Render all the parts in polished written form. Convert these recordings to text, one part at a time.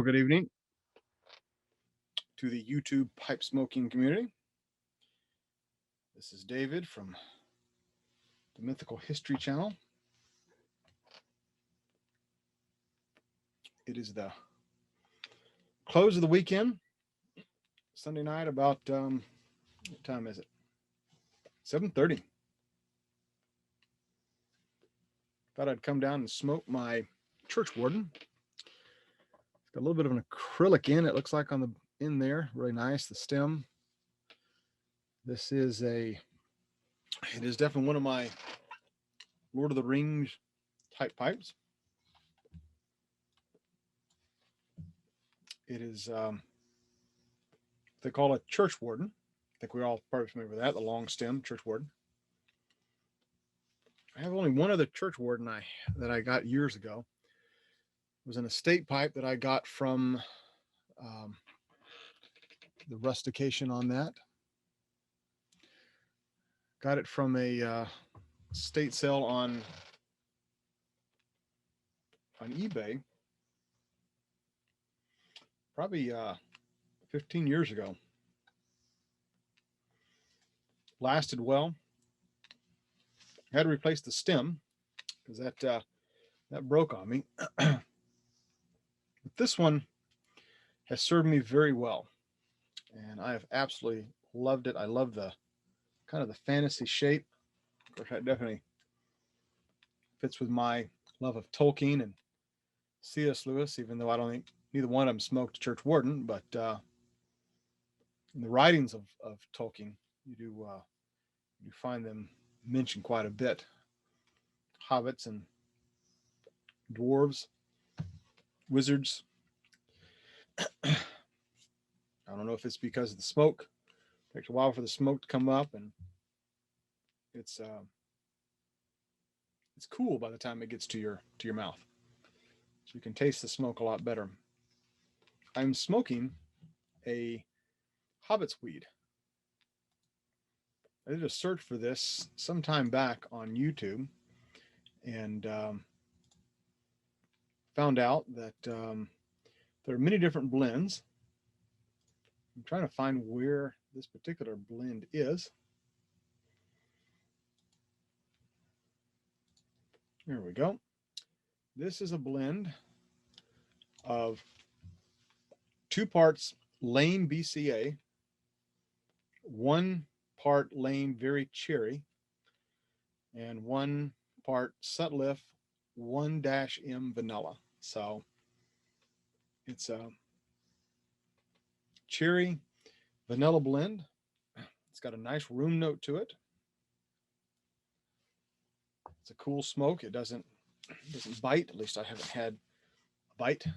Well, good evening to the YouTube pipe smoking community. This is David from the Mythical History Channel. It is the close of the weekend, Sunday night, about what time is it? 7:30. Thought I'd come down and smoke my Churchwarden. It's got a little bit of an acrylic in it, looks like, on the in there. Really nice. The stem. This is it is definitely one of my Lord of the Rings type pipes. It is they call it Churchwarden. I think we're all probably familiar with that, the long stem Churchwarden. I have only one other Churchwarden that I got years ago. It was an estate pipe that I got from the rustication on that. Got it from a estate sale on eBay, probably 15 years ago. Lasted well. I had to replace the stem because that broke on me. But this one has served me very well, and I have absolutely loved it. I love the kind of the fantasy shape. Of course, that definitely fits with my love of Tolkien and C.S. Lewis, even though I don't think neither one of them smoked Churchwarden, but in the writings of Tolkien, you find them mentioned quite a bit. Hobbits and dwarves, wizards. I don't know if it's because of the smoke. It takes a while for the smoke to come up, and it's cool by the time it gets to your mouth, so you can taste the smoke a lot better. I'm smoking a Hobbit's weed. I did a search for this some time back on YouTube, and found out that there are many different blends. I'm trying to find where this particular blend is. There we go. This is a blend of 2 parts Lane BCA, 1 part Lane Very Cherry, and 1 part Sutliff 1-M Vanilla. So it's a cherry vanilla blend. It's got a nice room note to it. It's a cool smoke. It doesn't bite. At least I haven't had a bite. I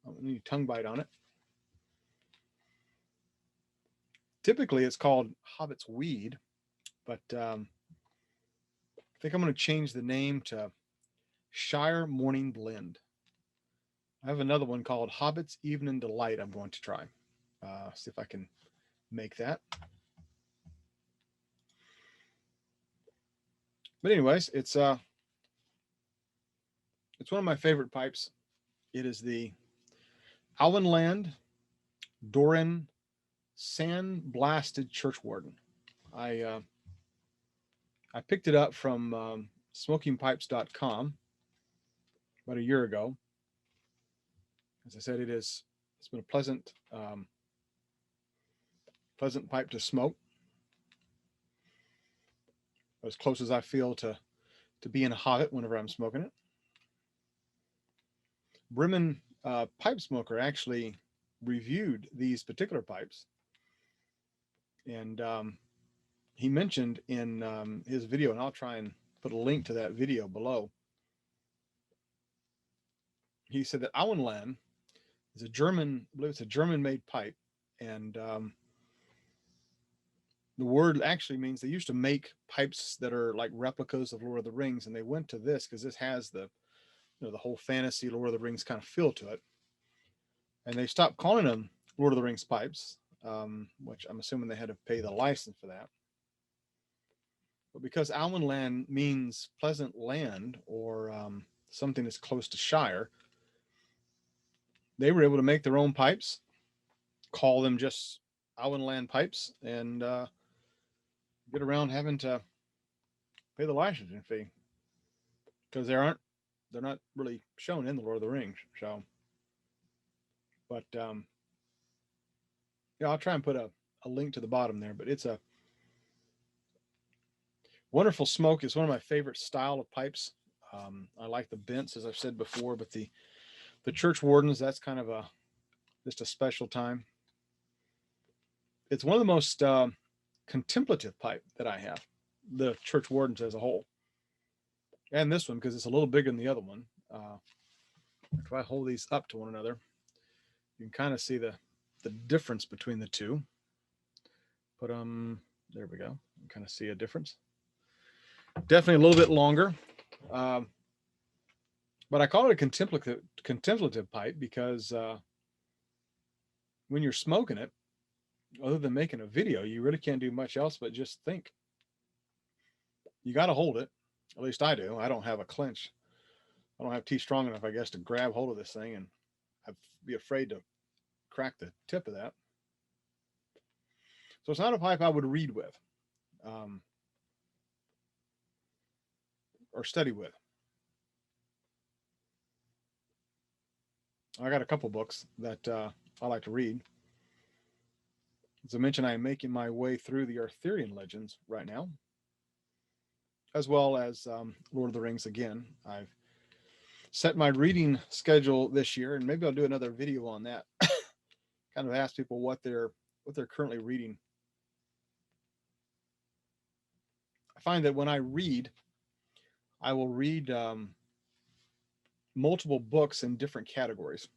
don't need tongue bite on it. Typically, it's called Hobbit's Weed, but I think I'm going to change the name to Shire Morning Blend. I have another one called Hobbit's Evening Delight I'm going to try. See if I can make that. But anyways, it's one of my favorite pipes. It is the Auenland Doran Sand-Blasted Churchwarden. I picked it up from smokingpipes.com about a year ago. As I said, it's been a pleasant pipe to smoke. As close as I feel to being a Hobbit whenever I'm smoking it. Breman pipe smoker actually reviewed these particular pipes, and he mentioned in his video, and I'll try and put a link to that video below. He said that Auenland is I believe it's a German-made pipe, and the word actually means they used to make pipes that are like replicas of Lord of the Rings, and they went to this because this has the whole fantasy Lord of the Rings kind of feel to it. And they stopped calling them Lord of the Rings pipes, which I'm assuming they had to pay the license for that. But because Auenland means pleasant land, or something that's close to Shire, they were able to make their own pipes, call them just Auenland pipes, and get around having to pay the licensing fee because they're not really shown in the Lord of the Rings. So, but yeah, I'll try and put a link to the bottom there. But it's a wonderful smoke. It's one of my favorite style of pipes. I like the bents, as I've said before, but the Churchwardens, that's kind of just a special time. It's one of the most contemplative pipe that I have, the Churchwardens as a whole, and this one because it's a little bigger than the other one. If I hold these up to one another, you can kind of see the difference between the two. But there we go. You kind of see a difference. Definitely a little bit longer. But I call it a contemplative pipe because when you're smoking it, other than making a video, you really can't do much else but just think. You got to hold it. At least I do. I don't have a clench. I don't have teeth strong enough, I guess, to grab hold of this thing, and I'd be afraid to crack the tip of that. So it's not a pipe I would read with or study with. I got a couple books that I like to read. As I mentioned, I am making my way through the Arthurian legends right now, as well as Lord of the Rings again. I've set my reading schedule this year, and maybe I'll do another video on that. Kind of ask people what they're currently reading. I find that when I read, I will read multiple books in different categories.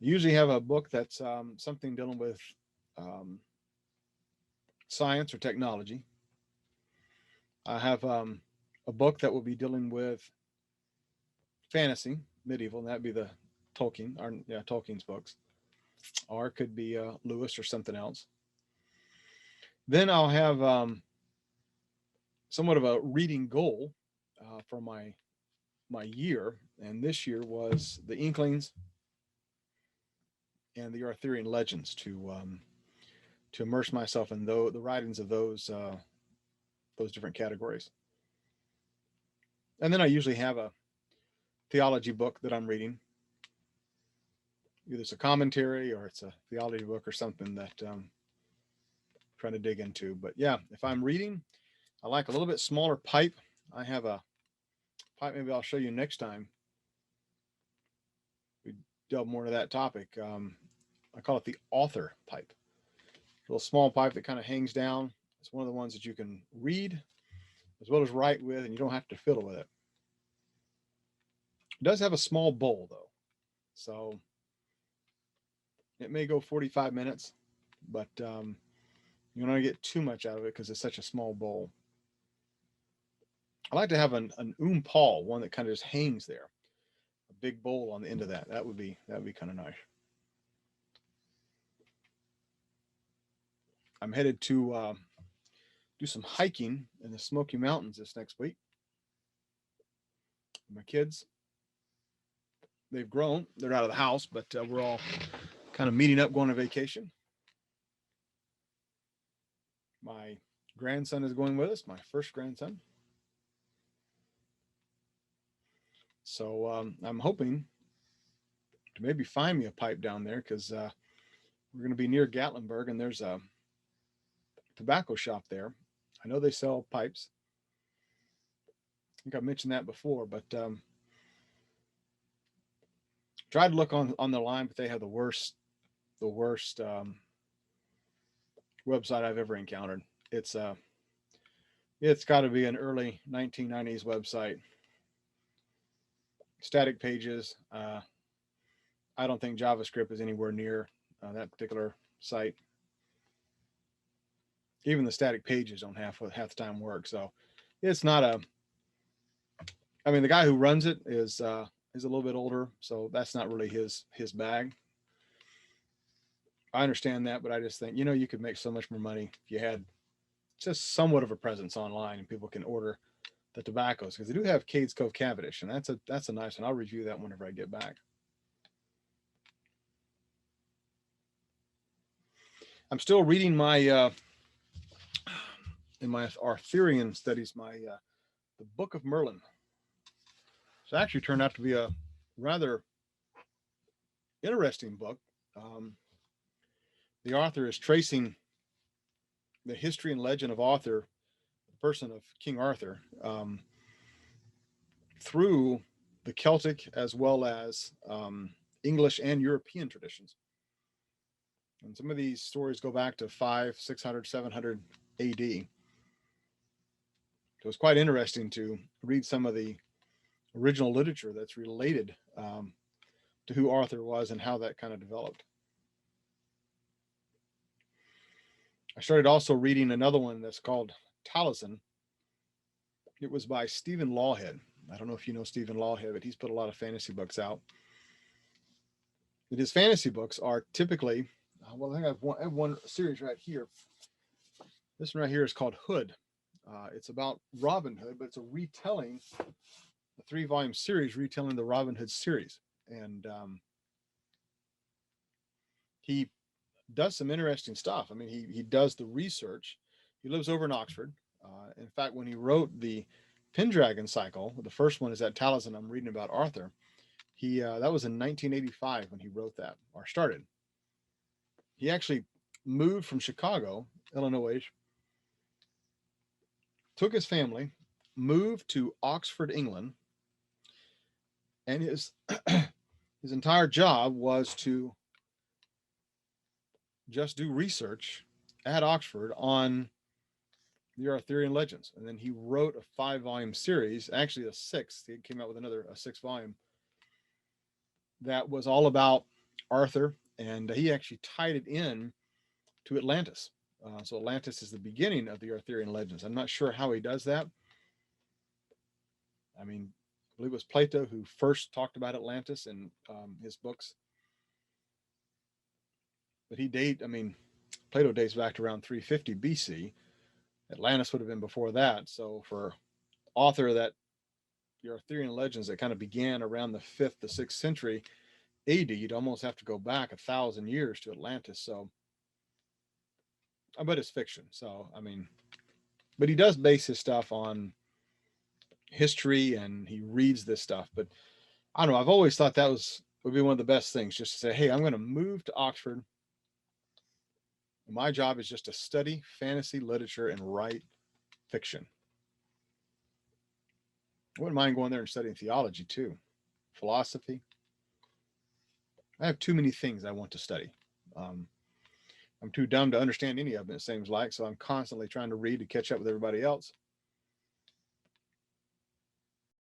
I usually have a book that's something dealing with science or technology. I have a book that will be dealing with fantasy, medieval, and that'd be the Tolkien's books, or it could be Lewis or something else. Then I'll have somewhat of a reading goal for my year, and this year was the Inklings and the Arthurian legends to immerse myself in the writings of those different categories. And then I usually have a theology book that I'm reading. Either it's a commentary or it's a theology book or something that I'm trying to dig into. But yeah, if I'm reading, I like a little bit smaller pipe. I have a pipe, maybe I'll show you next time we delve more into that topic. I call it the author pipe. A little small pipe that kind of hangs down. It's one of the ones that you can read as well as write with, and you don't have to fiddle with it. It does have a small bowl though, so it may go 45 minutes, but you don't get too much out of it because it's such a small bowl. I like to have an paul, one that kind of just hangs there, a big bowl on the end of that. That would be kind of nice. I'm headed to do some hiking in the Smoky Mountains this next week. My kids, they've grown. They're out of the house, but we're all kind of meeting up, going on vacation. My grandson is going with us, my first grandson. So I'm hoping to maybe find me a pipe down there because we're going to be near Gatlinburg, and there's a tobacco shop there. I know they sell pipes. I think I mentioned that before, but tried to look on the line, but they have the worst website I've ever encountered. It's got to be an early 1990s website. Static pages. I don't think JavaScript is anywhere near that particular site. Even the static pages don't half the time work. So it's not a. I mean, the guy who runs it is a little bit older, so that's not really his bag. I understand that, but I just think, you could make so much more money if you had just somewhat of a presence online and people can order the tobaccos, because they do have Cades Cove Cavendish, and that's a nice one. I'll review that whenever I get back. I'm still reading my in my Arthurian studies, the Book of Merlin. It's actually turned out to be a rather interesting book. Um, the author is tracing the history and legend of Arthur, the person of King Arthur, through the Celtic as well as English and European traditions. And some of these stories go back to 500, 600, 700 AD. So it's quite interesting to read some of the original literature that's related to who Arthur was and how that kind of developed. I started also reading another one that's called Taliesin. It was by Stephen Lawhead. I don't know if you know Stephen Lawhead, but he's put a lot of fantasy books out. And his fantasy books are typically, well, I think I have one series right here. This one right here is called Hood. It's about Robin Hood, but it's a retelling, a 3-volume series retelling the Robin Hood series. And he does some interesting stuff. I mean, he does the research. He lives over in Oxford. In fact, when he wrote the Pendragon cycle, the first one is at Taliesin. I'm reading about Arthur. He that was in 1985 when he wrote that or started. He actually moved from Chicago, Illinois, took his family, moved to Oxford, England, and his his entire job was to just do research at Oxford on the Arthurian legends. And then he wrote a 5-volume series, actually a 6th. He came out with a 6th-volume that was all about Arthur, and he actually tied it in to Atlantis. So Atlantis is the beginning of the Arthurian legends. I'm not sure how he does that. I mean, I believe it was Plato who first talked about Atlantis in his books. But Plato dates back to around 350 BC. Atlantis would have been before that. So for author that the Arthurian legends that kind of began around the 5th to 6th century AD, you'd almost have to go back 1,000 years to Atlantis. So, but it's fiction. So, but he does base his stuff on history and he reads this stuff. But I don't know. I've always thought that would be one of the best things, just to say, hey, I'm going to move to Oxford. My job is just to study fantasy literature and write fiction. I wouldn't mind going there and studying theology too, philosophy. I have too many things I want to study. I'm too dumb to understand any of them, it seems like. So I'm constantly trying to read to catch up with everybody else.